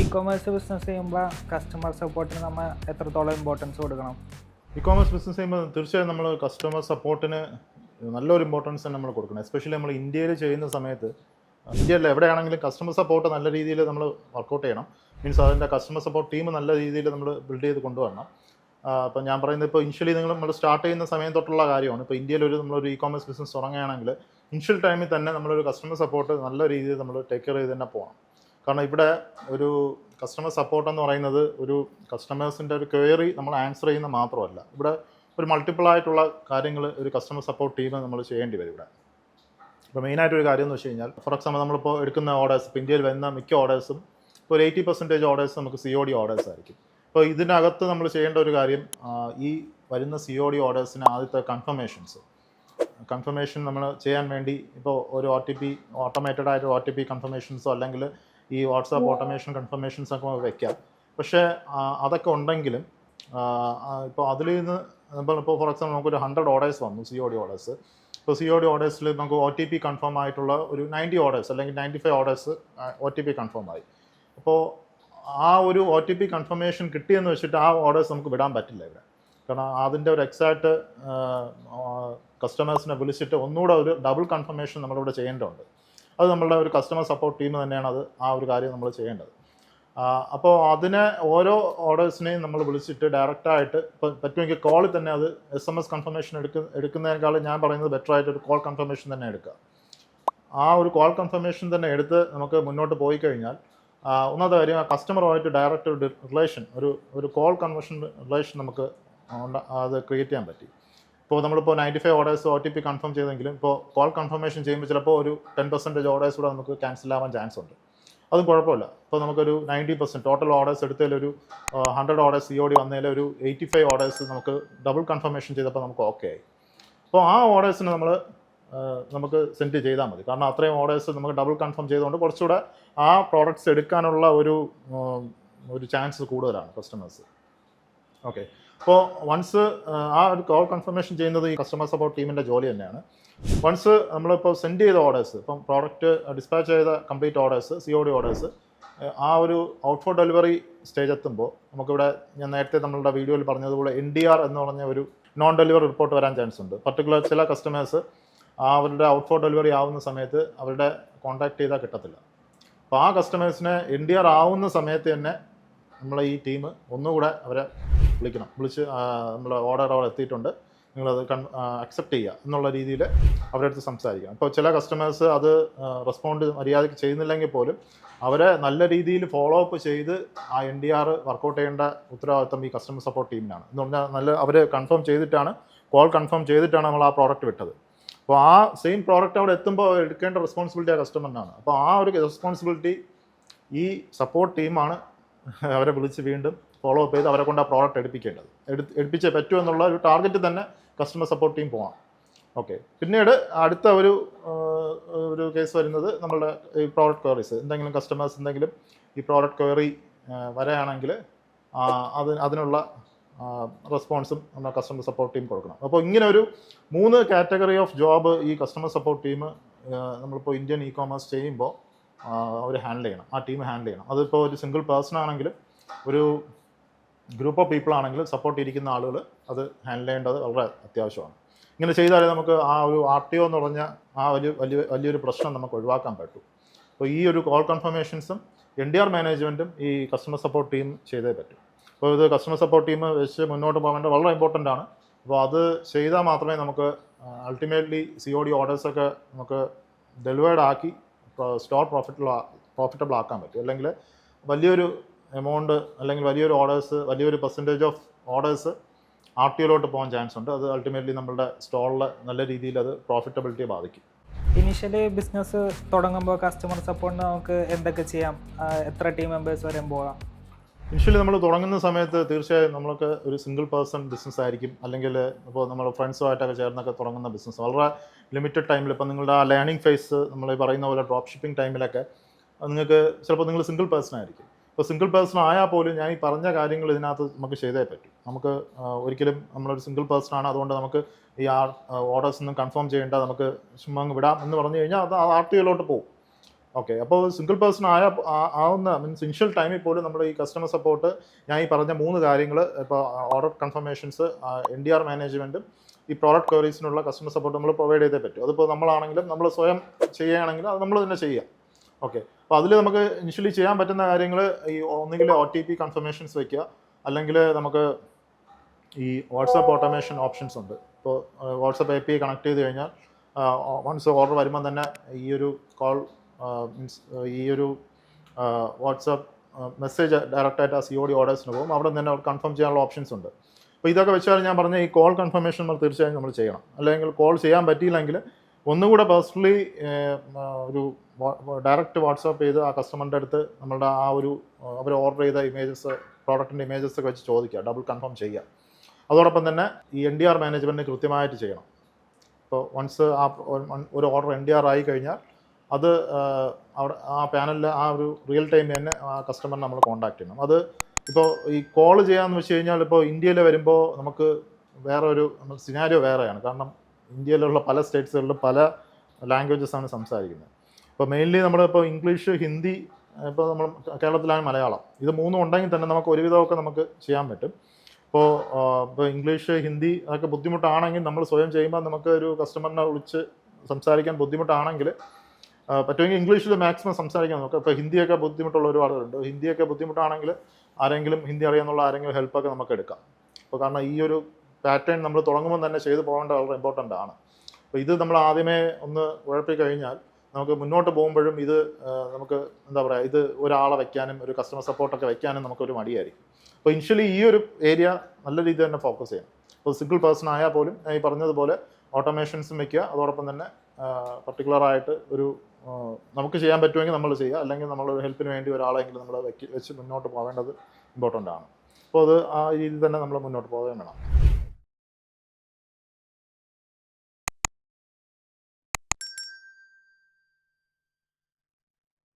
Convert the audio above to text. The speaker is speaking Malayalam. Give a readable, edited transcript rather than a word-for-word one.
ഇ-കൊമേഴ്സ് ബിസിനസ് ചെയ്യുമ്പോൾ കസ്റ്റമർ സപ്പോർട്ടിന് നമ്മൾ എത്രത്തോളം ഇമ്പോർട്ടൻസ് കൊടുക്കണം? ഇ-കോമേഴ്സ് ബിസിനസ് ചെയ്യുമ്പോൾ തീർച്ചയായും നമ്മൾ കസ്റ്റമർ സപ്പോർട്ടിന് നല്ലൊരു ഇമ്പോർട്ടൻസ് തന്നെ നമ്മൾ കൊടുക്കണം. എസ്പെഷ്യലി നമ്മൾ ഇന്ത്യയിൽ ചെയ്യുന്ന സമയത്ത് ഇന്ത്യയിൽ എവിടെയാണെങ്കിലും കസ്റ്റമർ സപ്പോർട്ട് നല്ല രീതിയിൽ നമ്മൾ വർക്കൗട്ട് ചെയ്യണം. മീൻസ് അതിൻ്റെ കസ്റ്റമർ സപ്പോർട്ട് ടീം നല്ല രീതിയിൽ നമ്മൾ ബിൽഡ് ചെയ്ത് കൊണ്ടുവരണം. അപ്പോൾ ഞാൻ പറയുന്നത് ഇപ്പോൾ ഇനിഷ്യലി നമ്മൾ സ്റ്റാർട്ട് ചെയ്യുന്ന സമയം തൊട്ടുള്ള കാര്യമാണ്. ഇപ്പോൾ ഇന്ത്യയിൽ നമ്മളൊരു ഇ-കോമേഴ്സ് ബിസിനസ് തുടങ്ങുകയാണെങ്കിൽ ഇനിഷ്യൽ ടൈമിൽ തന്നെ നമ്മളൊരു കസ്റ്റമർ സപ്പോർട്ട് നല്ല രീതിയിൽ നമ്മൾ ടേക്ക് കെയർ ചെയ്ത് തന്നെ പോകണം. കാരണം ഇവിടെ ഒരു കസ്റ്റമർ സപ്പോർട്ട് എന്ന് പറയുന്നത് ഒരു കസ്റ്റമേഴ്സിൻ്റെ ഒരു ക്വയറി നമ്മൾ ആൻസർ ചെയ്യുന്ന മാത്രമല്ല, ഇവിടെ ഒരു മൾട്ടിപ്പിൾ ആയിട്ടുള്ള കാര്യങ്ങൾ ഒരു കസ്റ്റമർ സപ്പോർട്ട് ടീം നമ്മൾ ചെയ്യേണ്ടി വരും ഇവിടെ. ഇപ്പോൾ മെയിനായിട്ടൊരു കാര്യം എന്ന് വെച്ച് കഴിഞ്ഞാൽ, ഫോർ എക്സാമ്പിൾ നമ്മളിപ്പോൾ എടുക്കുന്ന ഓർഡേഴ്സ്, ഇപ്പോൾ ഇന്ത്യയിൽ വരുന്ന മിക്ക ഓർഡേഴ്സും ഇപ്പോൾ ഒരു 80% ഓർഡേഴ്സ് നമുക്ക് COD ഓർഡേഴ്സ് ആയിരിക്കും. അപ്പോൾ ഇതിനകത്ത് നമ്മൾ ചെയ്യേണ്ട ഒരു കാര്യം, ഈ വരുന്ന COD ഓർഡേഴ്സിന് ആദ്യത്തെ കൺഫർമേഷൻ നമ്മൾ ചെയ്യാൻ വേണ്ടി ഇപ്പോൾ ഒരു OTP ഓട്ടോമേറ്റഡ് ആയിട്ട് OTP കൺഫർമേഷൻസോ അല്ലെങ്കിൽ ഈ വാട്സാപ്പ് ഓട്ടോമേഷൻ കൺഫർമേഷൻസ് ഒക്കെ വയ്ക്കാം. പക്ഷേ അതൊക്കെ ഉണ്ടെങ്കിലും ഇപ്പോൾ അതിൽ നിന്ന് ഇപ്പോൾ ഫോർ എക്സാമ്പിൾ നമുക്കൊരു 100 ഓർഡേഴ്സ് വന്നു COD ഓർഡേഴ്സ്. ഇപ്പോൾ COD ഓർഡേഴ്സിൽ നമുക്ക് OTP കൺഫേം ആയിട്ടുള്ള ഒരു 90 ഓർഡേഴ്സ് അല്ലെങ്കിൽ 95 ഓർഡേഴ്സ് OTP കൺഫേം ആയി. അപ്പോൾ ആ ഒരു OTP കൺഫർമേഷൻ കിട്ടിയെന്ന് വെച്ചിട്ട് ആ ഓർഡേഴ്സ് നമുക്ക് വിടാൻ പറ്റില്ല ഇവിടെ. കാരണം അതിൻ്റെ ഒരു എക്സാക്റ്റ് കസ്റ്റമേഴ്സിനെ വിളിച്ചിട്ട് ഒന്നുകൂടെ ഒരു ഡബിൾ കൺഫർമേഷൻ നമ്മളിവിടെ ചെയ്യേണ്ടതുണ്ട്. അത് നമ്മളുടെ ഒരു കസ്റ്റമർ സപ്പോർട്ട് ടീം തന്നെയാണ് ആ ഒരു കാര്യം നമ്മൾ ചെയ്യേണ്ടത്. അപ്പോൾ അതിനെ ഓരോ ഓർഡേഴ്സിനെയും നമ്മൾ വിളിച്ചിട്ട് ഡയറക്റ്റായിട്ട് ഇപ്പോൾ പറ്റുമെങ്കിൽ കോളിൽ തന്നെ അത് SMS കൺഫർമേഷൻ എടുക്കുന്നതിനേക്കാളും ഞാൻ പറയുന്നത് ബെറ്റർ ആയിട്ട് ഒരു കോൾ കൺഫർമേഷൻ തന്നെ എടുക്കുക. ആ ഒരു കോൾ കൺഫർമേഷൻ തന്നെ എടുത്ത് നമുക്ക് മുന്നോട്ട് പോയി കഴിഞ്ഞാൽ ഒന്നാമത്തെ കാര്യം, ആ കസ്റ്റമറുമായിട്ട് ഡയറക്റ്റ് ഒരു റിലേഷൻ, ഒരു കോൾ കൺവേർഷൻ റിലേഷൻ നമുക്ക് അത് ക്രിയേറ്റ് ചെയ്യാൻ പറ്റി. ഇപ്പോൾ നമ്മളിപ്പോൾ 95 ഓർഡേഴ്സ് OTP കൺഫേം ചെയ്തെങ്കിലും ഇപ്പോൾ കോൾ കൺഫർമേഷൻ ചെയ്യുമ്പോൾ ചിലപ്പോൾ ഒരു 10% ഓർഡേഴ്സ് കൂടെ നമുക്ക് ക്യാൻസൽ ആവാൻ ചാൻസ് ഉണ്ട്. അതും കുഴപ്പമില്ല. ഇപ്പോൾ നമുക്കൊരു 90% ടോട്ടൽ ഓർഡേഴ്സ് എടുത്തതിലൊരു 100 ഓർഡേഴ്സ് COD വന്നതിൽ ഒരു 85 ഓർഡേഴ്സ് നമുക്ക് ഡബിൾ കൺഫർമേഷൻ ചെയ്തപ്പോൾ നമുക്ക് ഓക്കെ ആയി. അപ്പോൾ ആ ഓർഡേഴ്സിന് നമുക്ക് സെൻഡ് ചെയ്താൽ മതി. കാരണം അത്രയും ഓർഡേഴ്സ് നമുക്ക് ഡബിൾ കൺഫേം ചെയ്തുകൊണ്ട് കുറച്ചുകൂടെ ആ പ്രോഡക്റ്റ്സ് എടുക്കാനുള്ള ഒരു ചാൻസ് കൂടുതലാണ് കസ്റ്റമേഴ്സ്. ഓക്കെ, അപ്പോൾ വൺസ് ആ ഒരു കോൾ കൺഫർമേഷൻ ചെയ്യുന്നത് ഈ കസ്റ്റമർ സപ്പോർട്ട് ടീമിൻ്റെ ജോലി തന്നെയാണ്. വൺസ് നമ്മളിപ്പോൾ സെൻഡ് ചെയ്ത ഓർഡേഴ്സ്, ഇപ്പം പ്രോഡക്റ്റ് ഡിസ്പാച്ച് ചെയ്ത കംപ്ലീറ്റ് ഓർഡേഴ്സ് COD ഓർഡേഴ്സ് ആ ഒരു ഔട്ട് ഫോർ ഡെലിവറി സ്റ്റേജ് എത്തുമ്പോൾ നമുക്കിവിടെ ഞാൻ നേരത്തെ നമ്മളുടെ വീഡിയോയിൽ പറഞ്ഞതുപോലെ NDR എന്ന് പറഞ്ഞ ഒരു നോൺ ഡെലിവറി റിപ്പോർട്ട് വരാൻ ചാൻസ് ഉണ്ട്. പർട്ടിക്കുലർ ചില കസ്റ്റമേഴ്സ് അവരുടെ ഔട്ട് ഫോർ ഡെലിവറി ആവുന്ന സമയത്ത് അവരുടെ കോൺടാക്ട് ചെയ്താൽ കിട്ടത്തില്ല. അപ്പോൾ ആ കസ്റ്റമേഴ്സിനെ NDR ആവുന്ന സമയത്ത് തന്നെ നമ്മളെ ഈ ടീം ഒന്നുകൂടെ അവരെ വിളിച്ച് നമ്മളെ ഓർഡർ അവിടെ എത്തിയിട്ടുണ്ട്, നിങ്ങളത് അക്സെപ്റ്റ് ചെയ്യുക എന്നുള്ള രീതിയിൽ അവരുടെ അടുത്ത് സംസാരിക്കണം. അപ്പോൾ ചില കസ്റ്റമേഴ്സ് അത് റെസ്പോണ്ട് മര്യാദയ്ക്ക് ചെയ്യുന്നില്ലെങ്കിൽ പോലും അവരെ നല്ല രീതിയിൽ ഫോളോ അപ്പ് ചെയ്ത് ആ NDR വർക്കൗട്ട് ചെയ്യേണ്ട ഉത്തരവാദിത്വം ഈ കസ്റ്റമർ സപ്പോർട്ട് ടീമിനാണ്. എന്ന് പറഞ്ഞാൽ അവർ കൺഫേം ചെയ്തിട്ടാണ്, കോൾ കൺഫേം ചെയ്തിട്ടാണ് നമ്മൾ ആ പ്രോഡക്റ്റ് വിട്ടത്. അപ്പോൾ ആ സെയിം പ്രോഡക്റ്റ് അവിടെ എത്തുമ്പോൾ എടുക്കേണ്ട റെസ്പോൺസിബിലിറ്റി ആ കസ്റ്റമറിനാണ്. അപ്പോൾ ആ ഒരു റെസ്പോൺസിബിലിറ്റി ഈ സപ്പോർട്ട് ടീമാണ് അവരെ വിളിച്ച് വീണ്ടും ഫോളോ അപ്പ് ചെയ്ത് അവരെ കൊണ്ട് ആ പ്രോഡക്റ്റ് എടുപ്പിച്ചേ പറ്റൂ എന്നുള്ള ഒരു ടാർഗറ്റ് തന്നെ കസ്റ്റമർ സപ്പോർട്ട് ടീം പോകണം. ഓക്കെ, പിന്നീട് അടുത്ത ഒരു കേസ് വരുന്നത് നമ്മളുടെ ഈ പ്രോഡക്റ്റ് ക്വയറീസ്. എന്തെങ്കിലും കസ്റ്റമേഴ്സ് എന്തെങ്കിലും ഈ പ്രോഡക്റ്റ് ക്വയറി വരികയാണെങ്കിൽ അതിനുള്ള റെസ്പോൺസും നമ്മൾ കസ്റ്റമർ സപ്പോർട്ട് ടീം കൊടുക്കണം. അപ്പോൾ ഇങ്ങനെ ഒരു 3 കാറ്റഗറി ഓഫ് ജോബ് ഈ കസ്റ്റമർ സപ്പോർട്ട് ടീം നമ്മളിപ്പോൾ ഇന്ത്യൻ ഇ-കോമേഴ്സ് ചെയ്യുമ്പോൾ അവർ ഹാൻഡിൽ ചെയ്യണം, ആ ടീം ഹാൻഡിൽ ചെയ്യണം. അതിപ്പോൾ ഒരു സിംഗിൾ പേഴ്സൺ ആണെങ്കിലും ഒരു ഗ്രൂപ്പ് ഓഫ് പീപ്പിൾ ആണെങ്കിലും സപ്പോർട്ട് ഇരിക്കുന്ന ആളുകൾ അത് ഹാൻഡിൽ ചെയ്യേണ്ടത് വളരെ അത്യാവശ്യമാണ്. ഇങ്ങനെ ചെയ്താലേ നമുക്ക് ആ ഒരു RTO എന്ന് പറഞ്ഞ ആ വലിയൊരു പ്രശ്നം നമുക്ക് ഒഴിവാക്കാൻ പറ്റും. അപ്പോൾ ഈ ഒരു കോൾ കൺഫർമേഷൻസും NDR മാനേജ്മെൻറ്റും ഈ കസ്റ്റമർ സപ്പോർട്ട് ടീം ചെയ്തേ പറ്റും. അപ്പോൾ ഇത് കസ്റ്റമർ സപ്പോർട്ട് ടീം വെച്ച് മുന്നോട്ട് പോകേണ്ടത് വളരെ ഇമ്പോർട്ടൻ്റ് ആണ്. അപ്പോൾ അത് ചെയ്താൽ മാത്രമേ നമുക്ക് അൾട്ടിമേറ്റ്ലി COD ഓർഡേഴ്സൊക്കെ നമുക്ക് ഡെലിവേർഡ് ആക്കി സ്റ്റോർ പ്രോഫിറ്റബിൾ ആക്കാൻ പറ്റും. അല്ലെങ്കിൽ വലിയൊരു എമൗണ്ട് അല്ലെങ്കിൽ വലിയൊരു ഓർഡേഴ്സ്, വലിയൊരു പെർസെൻറ്റേജ് ഓഫ് ഓർഡേഴ്സ് RTOയിലോട്ട് പോകാൻ ചാൻസ് ഉണ്ട്. അത് അൾട്ടിമേറ്റ്ലി നമ്മളുടെ സ്റ്റോറിൽ നല്ല രീതിയിൽ അത് പ്രോഫിറ്റബിലിറ്റിയെ ബാധിക്കും. ഇനീഷ്യലി ബിസിനസ് തുടങ്ങുമ്പോൾ കസ്റ്റമർ സപ്പോർട്ടിന് നമുക്ക് എന്തൊക്കെ ചെയ്യാം? എത്ര ടീം മെമ്പേഴ്സ് വരെ പോകാം? ഇനിഷ്യലി നമ്മൾ തുടങ്ങുന്ന സമയത്ത് തീർച്ചയായും നമ്മൾക്ക് ഒരു സിംഗിൾ പേഴ്സൺ ബിസിനസ് ആയിരിക്കും, അല്ലെങ്കിൽ ഇപ്പോൾ നമ്മൾ ഫ്രണ്ട്സുമായിട്ടൊക്കെ ചേർന്നൊക്കെ തുടങ്ങുന്ന ബിസിനസ് വളരെ ലിമിറ്റഡ് ടൈമിൽ. ഇപ്പോൾ നിങ്ങളുടെ ആ ലേണിംഗ് ഫേസ് നമ്മൾ പറയുന്ന പോലെ ഡ്രോപ്പ് ഷിപ്പിംഗ് ടൈമിലൊക്കെ നിങ്ങൾക്ക് ചിലപ്പോൾ നിങ്ങൾ സിംഗിൾ പേഴ്സൺ ആയിരിക്കും. ഇപ്പോൾ സിംഗിൾ പേഴ്സൺ ആയാൽ പോലും ഞാൻ ഈ പറഞ്ഞ കാര്യങ്ങൾ ഇതിനകത്ത് നമുക്ക് ചെയ്തേ പറ്റും. നമുക്ക് ഒരിക്കലും നമ്മളൊരു സിംഗിൾ പേഴ്സൺ ആണ്, അതുകൊണ്ട് നമുക്ക് ഈ ഓർഡേഴ്സ് ഒന്നും കൺഫേം ചെയ്യേണ്ട, നമുക്ക് ചുമ്മാ അങ്ങ് വിടാം എന്ന് പറഞ്ഞു കഴിഞ്ഞാൽ അത് RTOയിലോട്ട് പോകും. ഓക്കെ, അപ്പോൾ സിംഗിൾ പേഴ്സൺ ആവുന്ന മീൻസ് ഇനിഷ്യൽ ടൈമിൽ പോലും നമ്മൾ ഈ കസ്റ്റമർ സപ്പോർട്ട് ഞാൻ ഈ പറഞ്ഞ 3 കാര്യങ്ങൾ, ഇപ്പോൾ ഓർഡർ കൺഫർമേഷൻസ്, NDR മാനേജ്മെൻറ്റും ഈ പ്രോഡക്റ്റ് ക്വയറീസിനുള്ള കസ്റ്റമർ സപ്പോർട്ട് നമ്മൾ പ്രൊവൈഡ് ചെയ്തേ പറ്റും. അതിപ്പോൾ നമ്മളാണെങ്കിലും നമ്മൾ സ്വയം ചെയ്യുകയാണെങ്കിലും അത് നമ്മൾ തന്നെ ചെയ്യാം. ഓക്കെ, അപ്പോൾ അതിൽ നമുക്ക് ഇനിഷ്യലി ചെയ്യാൻ പറ്റുന്ന കാര്യങ്ങൾ ഈ ഒന്നുകിൽ OTP കൺഫർമേഷൻസ് വയ്ക്കുക, അല്ലെങ്കിൽ നമുക്ക് ഈ വാട്സാപ്പ് ഓട്ടോമേഷൻ ഓപ്ഷൻസ് ഉണ്ട്. ഇപ്പോൾ വാട്സാപ്പ് API കണക്ട് ചെയ്ത് കഴിഞ്ഞാൽ വൺസ് ഓർഡർ വരുമ്പോൾ തന്നെ ഈ ഒരു കോൾ മീൻസ് ഈ ഒരു വാട്സാപ്പ് മെസ്സേജ് ഡയറക്റ്റായിട്ട് ആ COD ഓർഡേഴ്സിന് പോകും. അവിടെ നിന്ന് തന്നെ അവർ കൺഫേം ചെയ്യാനുള്ള ഓപ്ഷൻസ് ഉണ്ട്. അപ്പോൾ ഇതൊക്കെ വെച്ചാൽ ഞാൻ പറഞ്ഞ ഈ കോൾ കൺഫർമേഷൻ നമ്മൾ തീർച്ചയായും നമ്മൾ ചെയ്യണം. അല്ലെങ്കിൽ കോൾ ചെയ്യാൻ പറ്റിയില്ലെങ്കിൽ ഒന്നുകൂടെ പേഴ്സണലി ഒരു ഡയറക്റ്റ് വാട്സാപ്പ് ചെയ്ത് ആ കസ്റ്റമറിൻ്റെ അടുത്ത് നമ്മളുടെ ആ ഒരു അവർ ഓർഡർ ചെയ്ത ഇമേജസ്, പ്രോഡക്റ്റിൻ്റെ ഇമേജസ് ഒക്കെ വെച്ച് ചോദിക്കുക, ഡബിൾ കൺഫേം ചെയ്യുക. അതോടൊപ്പം തന്നെ ഈ NDR മാനേജ്മെൻറ്റ് കൃത്യമായിട്ട് ചെയ്യണം. ഇപ്പോൾ വൺസ് ആ ഒരു ഓർഡർ NDR ആയി കഴിഞ്ഞാൽ അത് അവിടെ ആ പാനലിൽ ആ ഒരു റിയൽ ടൈമിൽ തന്നെ ആ കസ്റ്റമറിനെ നമ്മൾ കോൺടാക്ട് ചെയ്യണം. അത് ഇപ്പോൾ ഈ കോൾ ചെയ്യാമെന്ന് വെച്ച് കഴിഞ്ഞാൽ ഇപ്പോൾ ഇന്ത്യയിൽ വരുമ്പോൾ നമുക്ക് വേറെ ഒരു സിനാരിയോ വേറെയാണ്. കാരണം ഇന്ത്യയിലുള്ള പല സ്റ്റേറ്റ്സുകളിലും പല ലാംഗ്വേജസാണ് സംസാരിക്കുന്നത്. ഇപ്പോൾ മെയിൻലി നമ്മളിപ്പോൾ ഇംഗ്ലീഷ്, ഹിന്ദി, ഇപ്പോൾ നമ്മൾ കേരളത്തിലാണ് മലയാളം, ഇത് 3 ഉണ്ടെങ്കിൽ തന്നെ നമുക്ക് ഒരുവിധമൊക്കെ നമുക്ക് ചെയ്യാൻ പറ്റും. ഇപ്പോൾ ഇംഗ്ലീഷ്, ഹിന്ദി അതൊക്കെ ബുദ്ധിമുട്ടാണെങ്കിൽ നമ്മൾ സ്വയം ചെയ്യുമ്പോൾ നമുക്ക് ഒരു കസ്റ്റമറിനെ വിളിച്ച് സംസാരിക്കാൻ ബുദ്ധിമുട്ടാണെങ്കിൽ പറ്റുമെങ്കിൽ ഇംഗ്ലീഷിൽ മാക്സിമം സംസാരിക്കാൻ നോക്കുക. ഇപ്പോൾ ഹിന്ദിയൊക്കെ ബുദ്ധിമുട്ടുള്ള ഒരുപാട് പേരുണ്ട്. ഹിന്ദിയൊക്കെ ബുദ്ധിമുട്ടാണെങ്കിൽ ആരെങ്കിലും ഹിന്ദി അറിയാമെന്നുള്ള ആരെങ്കിലും ഹെൽപ്പൊക്കെ നമുക്ക് എടുക്കാം. അപ്പോൾ കാരണം ഈ ഒരു പാറ്റേൺ നമ്മൾ തുടങ്ങുമ്പോൾ തന്നെ ചെയ്തു പോകേണ്ട വളരെ ഇമ്പോർട്ടൻ്റ് ആണ്. അപ്പോൾ ഇത് നമ്മൾ ആദ്യമേ ഒന്ന് ഉഴപ്പി കഴിഞ്ഞാൽ നമുക്ക് മുന്നോട്ട് പോകുമ്പോഴും ഇത് നമുക്ക് എന്താ പറയുക, ഇത് ഒരാളെ വയ്ക്കാനും ഒരു കസ്റ്റമർ സപ്പോർട്ടൊക്കെ വയ്ക്കാനും നമുക്കൊരു മടിയായിരിക്കും. അപ്പോൾ ഇനിഷ്യലി ഈ ഒരു ഏരിയ നല്ല രീതിയിൽ തന്നെ ഫോക്കസ് ചെയ്യണം. ഇപ്പോൾ സിംഗിൾ പേഴ്സൺ ആയാൽ പോലും ഞാൻ ഈ പറഞ്ഞതുപോലെ ഓട്ടോമേഷൻസും വയ്ക്കുക. അതോടൊപ്പം തന്നെ പർട്ടിക്കുലറായിട്ട് ഒരു നമുക്ക് ചെയ്യാൻ പറ്റുമെങ്കിൽ നമ്മൾ ചെയ്യുക, അല്ലെങ്കിൽ നമ്മളൊരു ഹെൽപ്പിന് വേണ്ടി ഒരാളെങ്കിലും നമ്മൾ വെച്ച് മുന്നോട്ട് പോകേണ്ടത് ഇമ്പോർട്ടൻ്റ് ആണ്. അപ്പോൾ അത് ആ രീതിയിൽ തന്നെ നമ്മൾ മുന്നോട്ട് പോവുകയും വേണം.